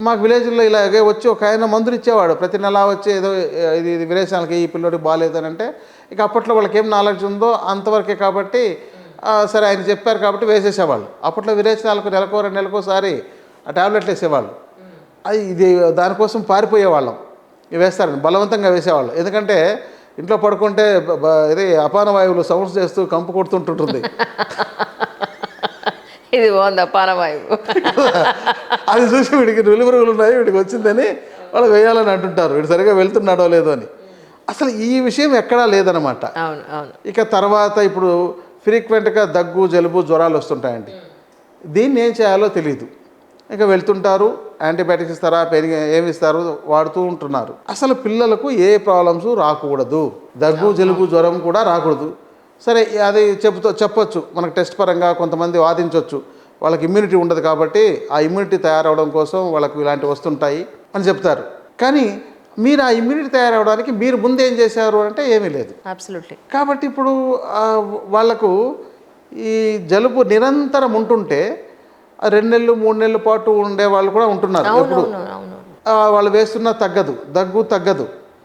మాకు విలేజ్లో ఇలాగే వచ్చి ఒక ఆయన మందులు ఇచ్చేవాడు ప్రతి నెల వచ్చి ఏదో ఇది విరేచనాలకి ఈ పిల్లోడికి బాగాలేదని అంటే ఇక అప్పట్లో వాళ్ళకి ఏం నాలెడ్జ్ ఉందో అంతవరకే కాబట్టి సరే ఆయన చెప్పారు కాబట్టి వేసేసేవాళ్ళు. అప్పట్లో విరేచనాలకు నెలకో 2 నెలకోసారి ఆ ట్యాబ్లెట్లు వేసేవాళ్ళు. అది ఇది దానికోసం పారిపోయేవాళ్ళం. ఇవి వేస్తారని బలవంతంగా వేసేవాళ్ళు. ఎందుకంటే ఇంట్లో పడుకుంటే ఇది అపాన వాయువులు సౌండ్స్ చేస్తూ కంపు కొడుతుంటుంటుంది. ఇది బాగుంది అపానవాయువు. అది చూసి వీడికి నులిపురుగులు ఉన్నాయి వీడికి వచ్చిందని వాళ్ళు వేయాలని అంటుంటారు. వీడు సరిగా వెళ్తున్నాడో లేదో అని. అసలు ఈ విషయం ఎక్కడా లేదనమాట. అవును అవును. ఇక తర్వాత ఇప్పుడు ఫ్రీక్వెంట్గా దగ్గు జలుబు జ్వరాలు వస్తుంటాయండి. దీన్ని ఏం చేయాలో తెలియదు. ఇక వెళ్తుంటారు, యాంటీబయాటిక్స్ ఇస్తారా ఏమి ఇస్తారు వాడుతూ ఉంటున్నారు. అసలు పిల్లలకు ఏ ప్రాబ్లమ్స్ రాకూడదు, దగ్గు జలుబు జ్వరం కూడా రాకూడదు. సరే అది చెప్పొచ్చు మనకు టెస్ట్ పరంగా కొంతమంది వాదించవచ్చు. వాళ్ళకి ఇమ్యూనిటీ ఉండదు కాబట్టి ఆ ఇమ్యూనిటీ తయారవడం కోసం వాళ్ళకు ఇలాంటివి వస్తుంటాయి అని చెప్తారు. కానీ మీరు ఆ ఇమ్యూనిటీ తయారవడానికి మీరు ముందు ఏం చేశారు అంటే ఏమీ లేదు. అబ్సల్యూట్లీ. కాబట్టి ఇప్పుడు వాళ్ళకు ఈ జలుబు నిరంతరం ఉంటుంటే 2 నెలలు 3 నెలల పాటు ఉండే వాళ్ళు కూడా ఉంటున్నారు. ఎప్పుడు వాళ్ళు వేస్తున్నా తగ్గదు, దగ్గు తగ్గదు.